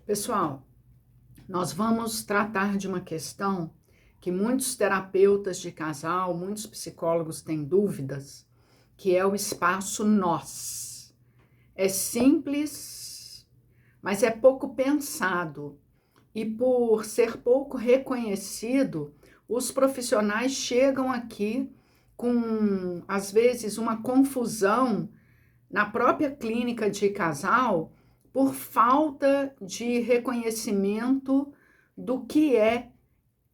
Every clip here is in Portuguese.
Pessoal, nós vamos tratar de uma questão que muitos terapeutas de casal, muitos psicólogos têm dúvidas, que é o espaço nós. É simples, mas é pouco pensado. E por ser pouco reconhecido, os profissionais chegam aqui com, às vezes, uma confusão na própria clínica de casal por falta de reconhecimento do que é,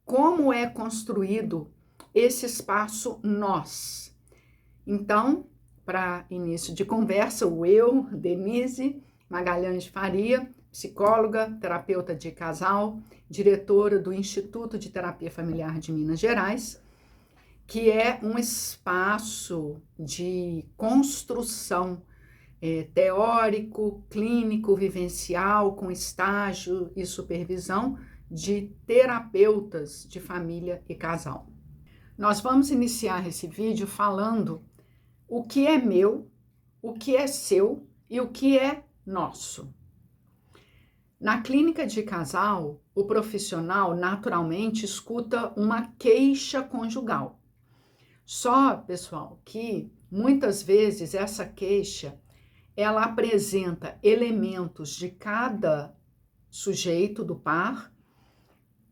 como é construído esse espaço nós. Então, para início de conversa, eu, Denise Magalhães Faria, psicóloga, terapeuta de casal, diretora do Instituto de Terapia Familiar de Minas Gerais, que é um espaço de construção teórico, clínico, vivencial, com estágio e supervisão de terapeutas de família e casal. Nós vamos iniciar esse vídeo falando o que é meu, o que é seu e o que é nosso. Na clínica de casal, o profissional naturalmente escuta uma queixa conjugal. Só, pessoal, que muitas vezes essa queixa ela apresenta elementos de cada sujeito do par,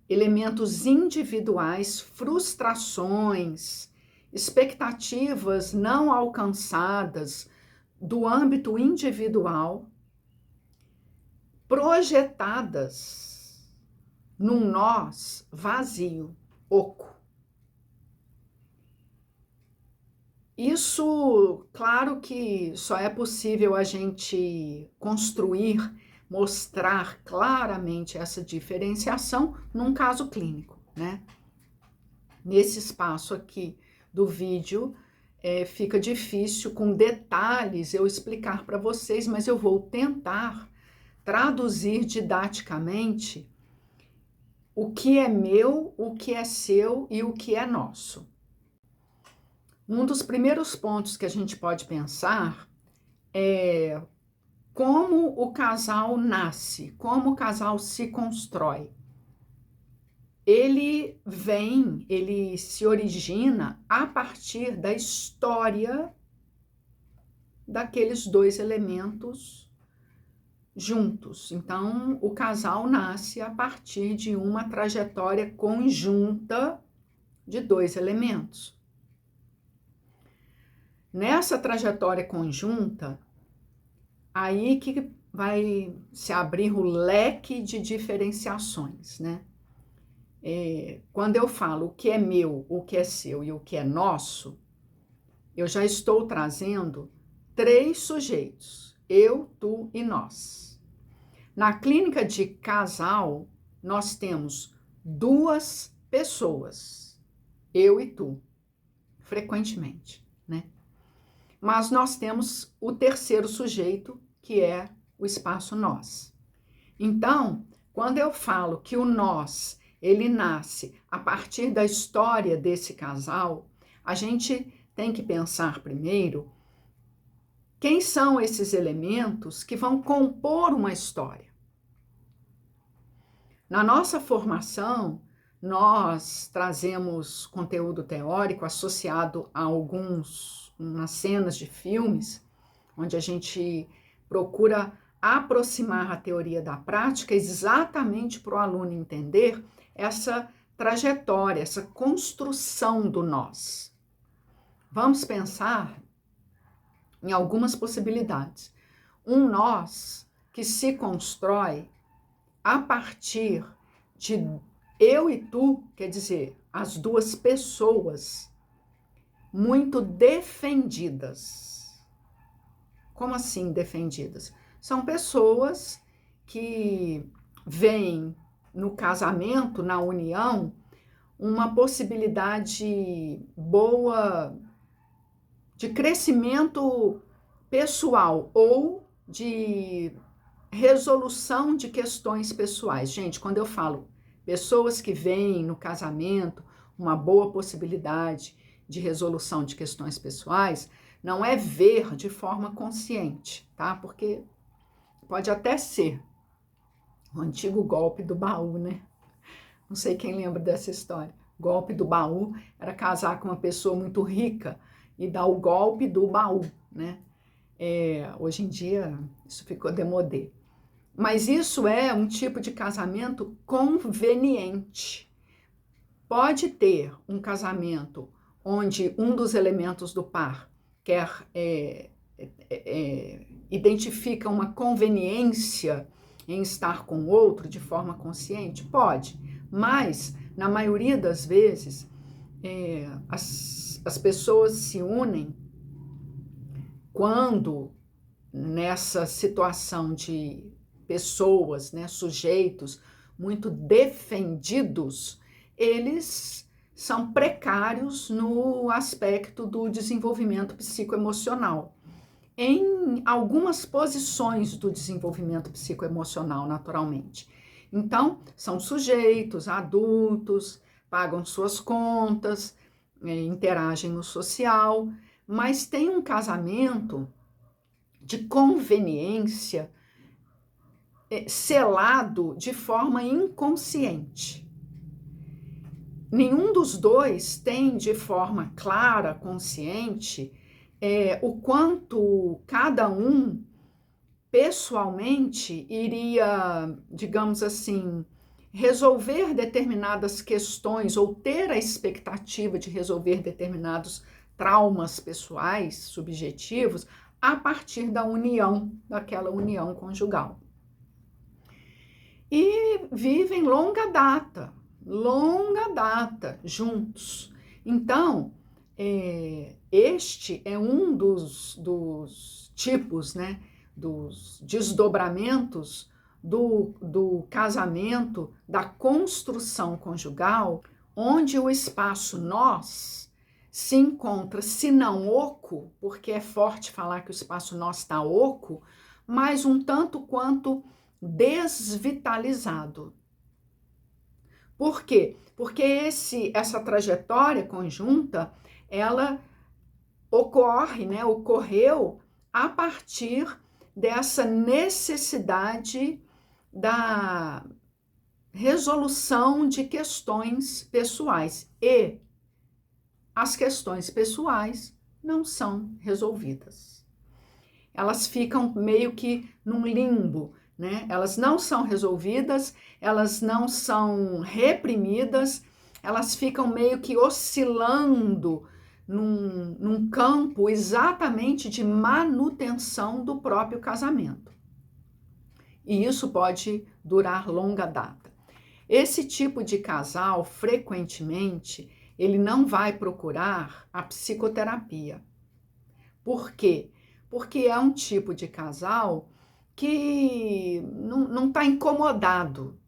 elementos individuais, frustrações, expectativas não alcançadas do âmbito individual, projetadas num nós vazio, oco. Isso, claro que só é possível a gente construir, mostrar claramente essa diferenciação num caso clínico, né? Nesse espaço aqui do vídeo, fica difícil com detalhes eu explicar para vocês, mas eu vou tentar traduzir didaticamente o que é meu, o que é seu e o que é nosso. Um dos primeiros pontos que a gente pode pensar é como o casal nasce, como o casal se constrói. Ele se origina a partir da história daqueles dois elementos juntos. Então, o casal nasce a partir de uma trajetória conjunta de dois elementos. Nessa trajetória conjunta, aí que vai se abrir o leque de diferenciações, né? Quando eu falo o que é meu, o que é seu e o que é nosso, eu já estou trazendo três sujeitos, eu, tu e nós. Na clínica de casal, nós temos duas pessoas, eu e tu, frequentemente, né? Mas nós temos o terceiro sujeito, que é o espaço nós. Então, quando eu falo que o nós, ele nasce a partir da história desse casal, a gente tem que pensar primeiro quem são esses elementos que vão compor uma história. Na nossa formação, nós trazemos conteúdo teórico associado a umas cenas de filmes, onde a gente procura aproximar a teoria da prática exatamente para o aluno entender essa trajetória, essa construção do nós. Vamos pensar em algumas possibilidades. Um nós que se constrói a partir de eu e tu, quer dizer, as duas pessoas muito defendidas. Como assim defendidas? São pessoas que veem no casamento, na união, uma possibilidade boa de crescimento pessoal ou de resolução de questões pessoais. Gente, quando eu falo pessoas que veem no casamento uma boa possibilidade de resolução de questões pessoais, não é ver de forma consciente, tá? Porque pode até ser, O antigo golpe do baú, né? Não sei quem lembra dessa história. Golpe do baú era casar com uma pessoa muito rica e dar o golpe do baú, né? Hoje em dia isso ficou demodé. Mas isso é um tipo de casamento conveniente. Pode ter um casamento onde um dos elementos do par identifica uma conveniência em estar com o outro de forma consciente? Pode, mas na maioria das vezes as pessoas se unem quando nessa situação de pessoas, né, sujeitos muito defendidos, eles são precários no aspecto do desenvolvimento psicoemocional. Em algumas posições do desenvolvimento psicoemocional, naturalmente. Então, são sujeitos, adultos, pagam suas contas, interagem no social, mas tem um casamento de conveniência selado de forma inconsciente. Nenhum dos dois tem de forma clara, consciente, o quanto cada um pessoalmente iria, digamos assim, resolver determinadas questões ou ter a expectativa de resolver determinados traumas pessoais, subjetivos, a partir da união, daquela união conjugal. E vivem longa data juntos. Então, este é um dos tipos, né, dos desdobramentos do casamento, da construção conjugal, onde o espaço nós se encontra, se não oco, porque é forte falar que o espaço nós está oco, mas um tanto quanto desvitalizado. Por quê? Porque essa trajetória conjunta, ela ocorreu a partir dessa necessidade da resolução de questões pessoais. E as questões pessoais não são resolvidas. Elas ficam meio que num limbo, né? Elas não são resolvidas, elas não são reprimidas, elas ficam meio que oscilando num campo exatamente de manutenção do próprio casamento. E isso pode durar longa data. Esse tipo de casal, frequentemente, ele não vai procurar a psicoterapia. Por quê? Porque é um tipo de casal que não está incomodado,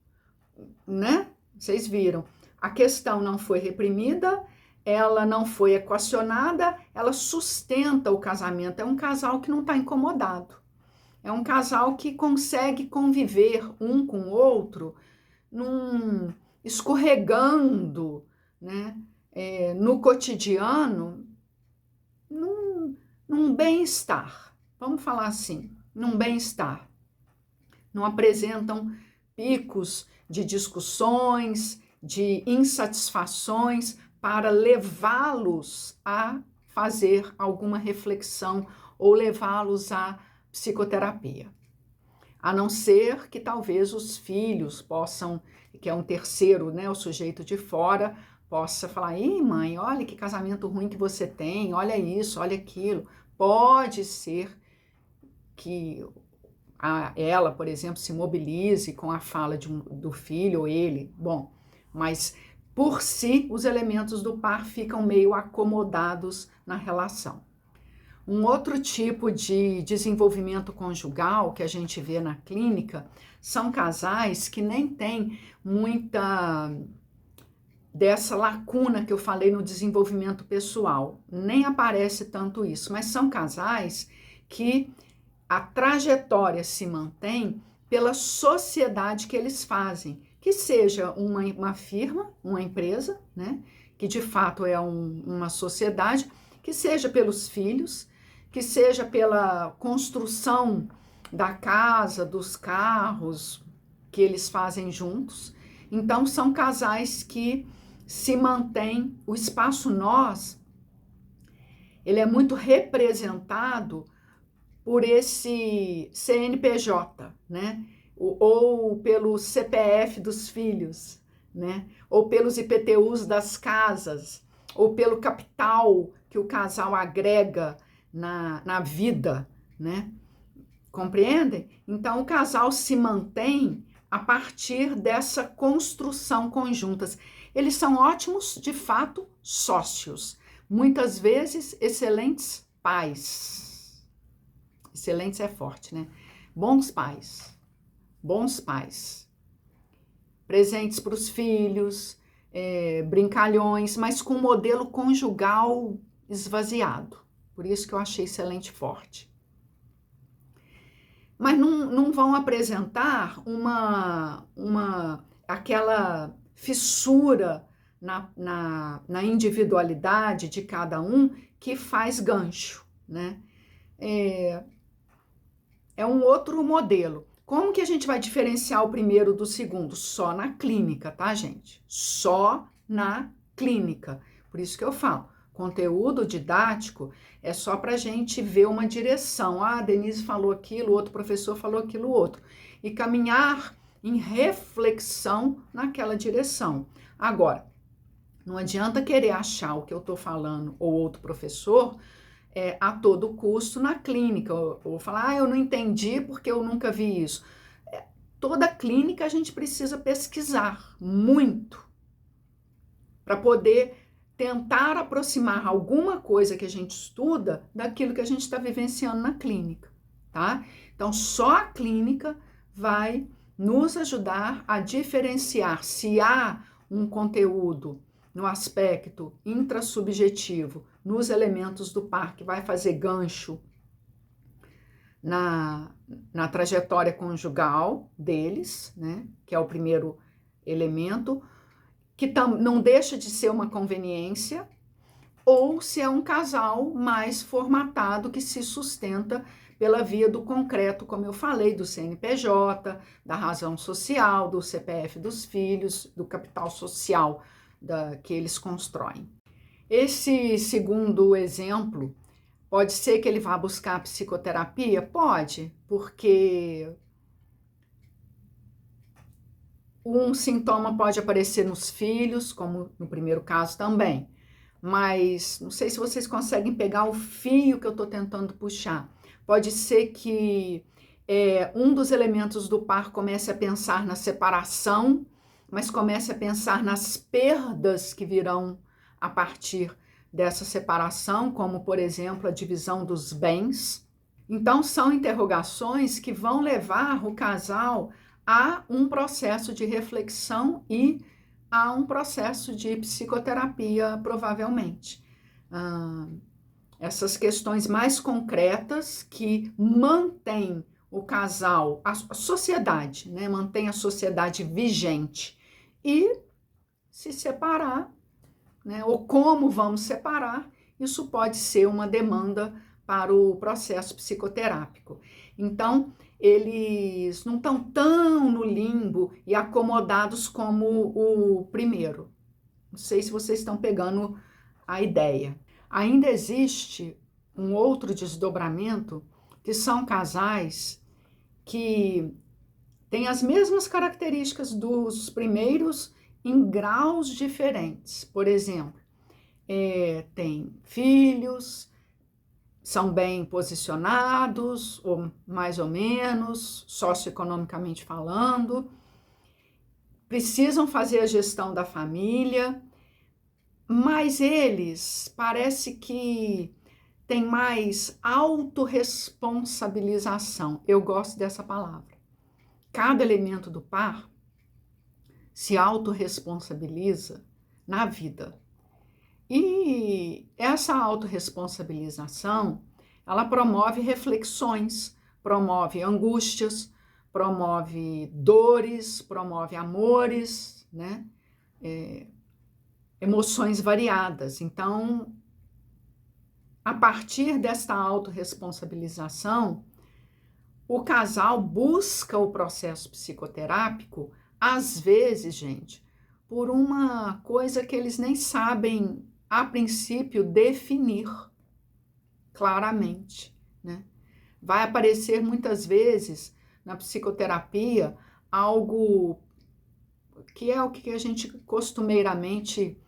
né? Vocês viram, a questão não foi reprimida, ela não foi equacionada, ela sustenta o casamento. É um casal que não está incomodado. É um casal que consegue conviver um com o outro, escorregando, né? No cotidiano, num bem-estar. Vamos falar assim, num bem-estar. Não apresentam picos de discussões, de insatisfações para levá-los a fazer alguma reflexão ou levá-los à psicoterapia. A não ser que talvez os filhos possam, que é um terceiro, né, o sujeito de fora, possa falar: ih, mãe, olha que casamento ruim que você tem, olha isso, olha aquilo. Pode ser que ela, por exemplo, se mobilize com a fala do filho ou ele. Bom, mas por si, os elementos do par ficam meio acomodados na relação. Um outro tipo de desenvolvimento conjugal que a gente vê na clínica são casais que nem têm muita dessa lacuna que eu falei no desenvolvimento pessoal. Nem aparece tanto isso, mas são casais que a trajetória se mantém pela sociedade que eles fazem, que seja uma firma, uma empresa, né, que de fato é uma sociedade, que seja pelos filhos, que seja pela construção da casa, dos carros, que eles fazem juntos. Então, são casais que se mantêm. O espaço nós, ele é muito representado por esse CNPJ, né? Ou pelo CPF dos filhos, né? Ou pelos IPTUs das casas, ou pelo capital que o casal agrega na vida, né? Compreendem? Então, o casal se mantém a partir dessa construção conjuntas. Eles são ótimos, de fato, sócios. Muitas vezes, excelentes pais. Excelentes é forte, né? Bons pais. Bons pais. Presentes para os filhos, brincalhões, mas com um modelo conjugal esvaziado. Por isso que eu achei excelente forte. Mas não vão apresentar aquela fissura na individualidade de cada um que faz gancho, né? É um outro modelo. Como que a gente vai diferenciar o primeiro do segundo? Só na clínica, tá, gente? Só na clínica. Por isso que eu falo, conteúdo didático é só para a gente ver uma direção. Ah, a Denise falou aquilo, o outro professor falou aquilo, outro. E caminhar em reflexão naquela direção. Agora, não adianta querer achar o que eu estou falando ou outro professor a todo custo na clínica. Ou falar, eu não entendi porque eu nunca vi isso. Toda clínica a gente precisa pesquisar muito para poder tentar aproximar alguma coisa que a gente estuda daquilo que a gente está vivenciando na clínica, tá? Então, só a clínica vai nos ajudar a diferenciar se há um conteúdo no aspecto intrasubjetivo, nos elementos do par, que vai fazer gancho na trajetória conjugal deles, né? Que é o primeiro elemento, que não deixa de ser uma conveniência, ou se é um casal mais formatado que se sustenta pela via do concreto, como eu falei, do CNPJ, da razão social, do CPF dos filhos, do capital social que eles constroem. Esse segundo exemplo, pode ser que ele vá buscar psicoterapia? Pode, porque um sintoma pode aparecer nos filhos, como no primeiro caso também. Mas não sei se vocês conseguem pegar o fio que eu estou tentando puxar. Pode ser que um dos elementos do par comece a pensar na separação, mas comece a pensar nas perdas que virão a partir dessa separação, como, por exemplo, a divisão dos bens. Então, são interrogações que vão levar o casal a um processo de reflexão e a um processo de psicoterapia, provavelmente. Essas questões mais concretas que mantêm o casal, a sociedade, né? Mantém a sociedade vigente. E se separar, né? Ou como vamos separar, isso pode ser uma demanda para o processo psicoterápico. Então, eles não estão tão no limbo e acomodados como o primeiro. Não sei se vocês estão pegando a ideia. Ainda existe um outro desdobramento, que são casais que têm as mesmas características dos primeiros em graus diferentes. Por exemplo, tem filhos, são bem posicionados, ou mais ou menos, socioeconomicamente falando, precisam fazer a gestão da família, mas eles parece que têm mais autorresponsabilização. Eu gosto dessa palavra. Cada elemento do par se autorresponsabiliza na vida. E essa autorresponsabilização, ela promove reflexões, promove angústias, promove dores, promove amores, né? Emoções variadas. Então, a partir desta autorresponsabilização, o casal busca o processo psicoterápico, às vezes, gente, por uma coisa que eles nem sabem, a princípio, definir claramente, né? Vai aparecer muitas vezes na psicoterapia algo que é o que a gente costumeiramente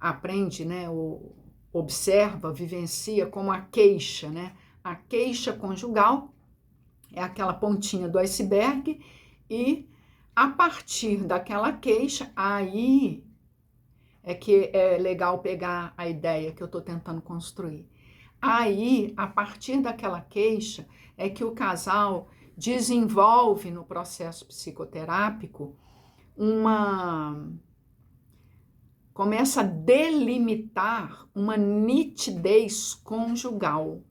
aprende, né? Ou observa, vivencia como a queixa, né? A queixa conjugal é aquela pontinha do iceberg e a partir daquela queixa, aí é que é legal pegar a ideia que eu estou tentando construir. Aí, a partir daquela queixa, é que o casal desenvolve no processo psicoterápico começa a delimitar uma nitidez conjugal,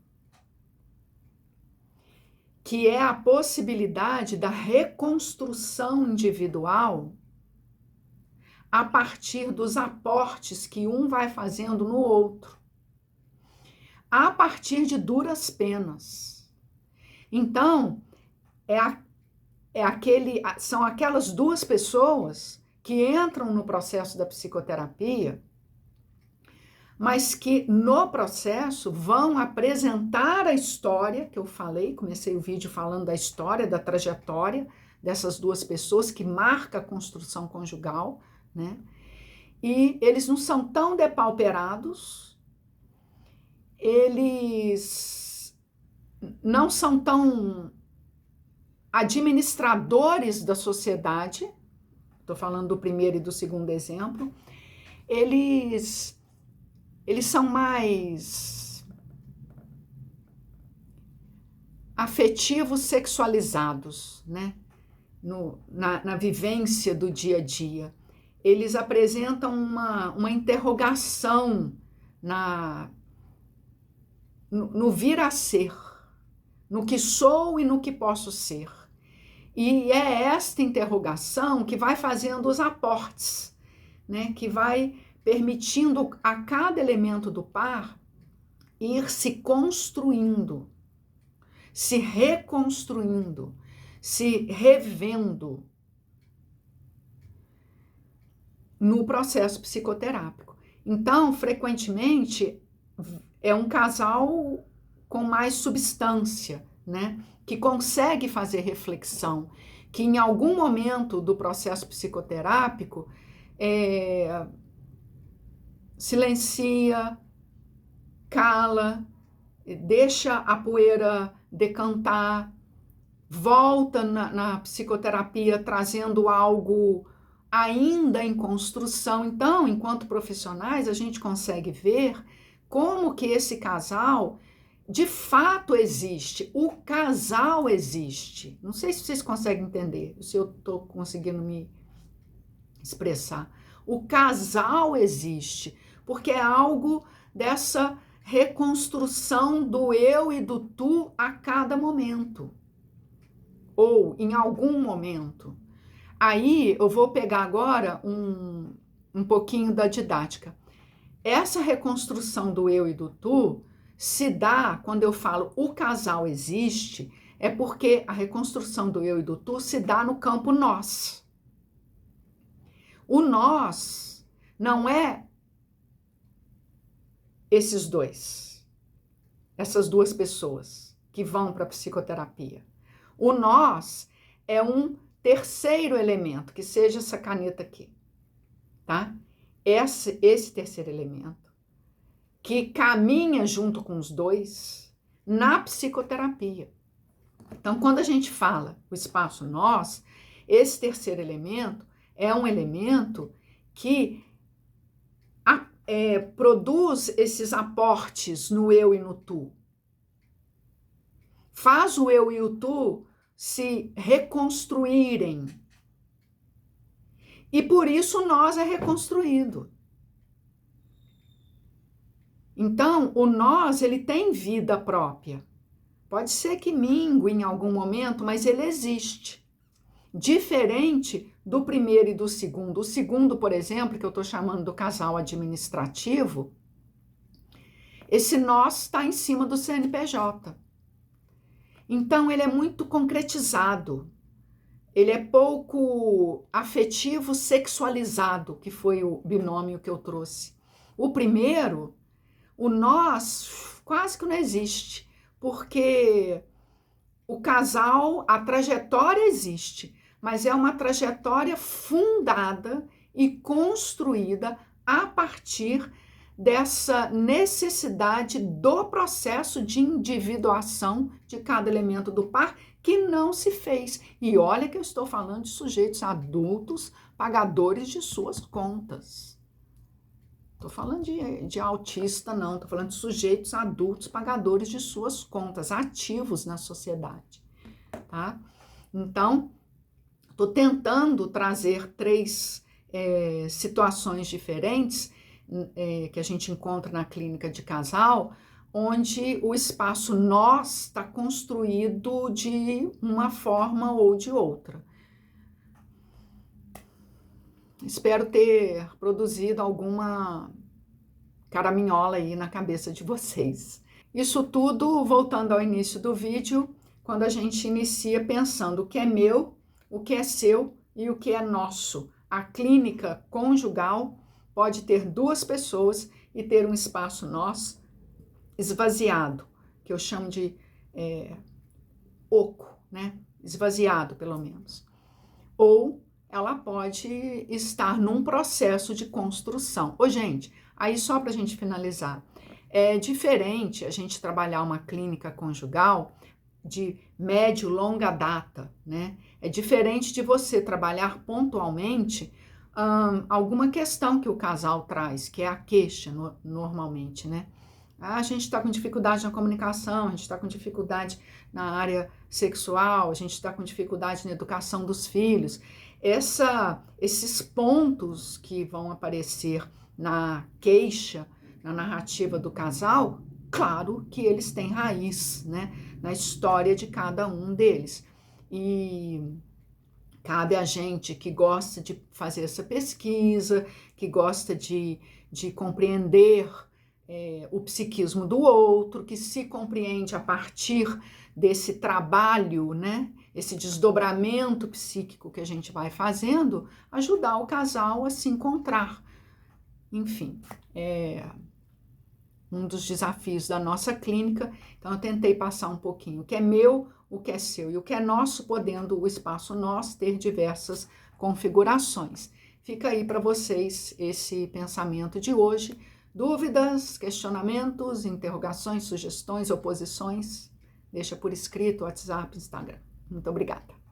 que é a possibilidade da reconstrução individual a partir dos aportes que um vai fazendo no outro, a partir de duras penas. Então, são aquelas duas pessoas que entram no processo da psicoterapia, mas que no processo vão apresentar a história que eu falei, comecei o vídeo falando da história, da trajetória dessas duas pessoas que marca a construção conjugal, né? E eles não são tão depauperados, eles não são tão administradores da sociedade, estou falando do primeiro e do segundo exemplo, eles são mais afetivos sexualizados, né? Na vivência do dia a dia. Eles apresentam uma interrogação no vir a ser, no que sou e no que posso ser. E é esta interrogação que vai fazendo os aportes, né? Que vai permitindo a cada elemento do par ir se construindo, se reconstruindo, se revendo no processo psicoterápico. Então, frequentemente, é um casal com mais substância, né? Que consegue fazer reflexão, que em algum momento do processo psicoterápico silencia, cala, deixa a poeira decantar, volta na psicoterapia trazendo algo ainda em construção. Então, enquanto profissionais, a gente consegue ver como que esse casal de fato existe. O casal existe. Não sei se vocês conseguem entender, se eu estou conseguindo me expressar. O casal existe, porque é algo dessa reconstrução do eu e do tu a cada momento, ou em algum momento. Aí eu vou pegar agora um pouquinho da didática. Essa reconstrução do eu e do tu se dá quando eu falo o casal existe, é porque a reconstrução do eu e do tu se dá no campo nós. O nós não é esses dois, essas duas pessoas que vão para a psicoterapia. O nós é um terceiro elemento, que seja essa caneta aqui, tá? Esse terceiro elemento, que caminha junto com os dois na psicoterapia. Então, quando a gente fala o espaço nós, esse terceiro elemento é um elemento que produz esses aportes no eu e no tu. Faz o eu e o tu se reconstruírem. E por isso o nós é reconstruído. Então, o nós, ele tem vida própria. Pode ser que mingue em algum momento, mas ele existe. Diferente do primeiro e do segundo. O segundo, por exemplo, que eu estou chamando do casal administrativo, esse nós está em cima do CNPJ. Então, ele é muito concretizado. Ele é pouco afetivo sexualizado, que foi o binômio que eu trouxe. O primeiro, o nós, quase que não existe, porque o casal, a trajetória existe, mas é uma trajetória fundada e construída a partir dessa necessidade do processo de individuação de cada elemento do par que não se fez. E olha que eu estou falando de sujeitos adultos, pagadores de suas contas. Estou falando de autista, não. Estou falando de sujeitos adultos, pagadores de suas contas, ativos na sociedade. Tá? Então, estou tentando trazer três situações diferentes que a gente encontra na clínica de casal, onde o espaço nós está construído de uma forma ou de outra. Espero ter produzido alguma caraminhola aí na cabeça de vocês. Isso tudo voltando ao início do vídeo, quando a gente inicia pensando o que é meu, o que é seu e o que é nosso. A clínica conjugal pode ter duas pessoas e ter um espaço nós esvaziado, que eu chamo de oco, né? Esvaziado, pelo menos. Ou ela pode estar num processo de construção. Ô, gente, aí só para a gente finalizar, é diferente a gente trabalhar uma clínica conjugal de médio, longa data, né? É diferente de você trabalhar pontualmente alguma questão que o casal traz, que é a queixa, normalmente, né? A gente está com dificuldade na comunicação, a gente está com dificuldade na área sexual, a gente está com dificuldade na educação dos filhos. Esses pontos que vão aparecer na queixa, na narrativa do casal, claro que eles têm raiz, né, na história de cada um deles. E cabe a gente que gosta de fazer essa pesquisa, que gosta de compreender o psiquismo do outro, que se compreende a partir desse trabalho, né, esse desdobramento psíquico que a gente vai fazendo, ajudar o casal a se encontrar. Enfim, um dos desafios da nossa clínica. Então, eu tentei passar um pouquinho o que é meu, o que é seu e o que é nosso, podendo o espaço nós ter diversas configurações. Fica aí para vocês esse pensamento de hoje. Dúvidas, questionamentos, interrogações, sugestões, oposições, deixa por escrito, WhatsApp, Instagram. Muito obrigada.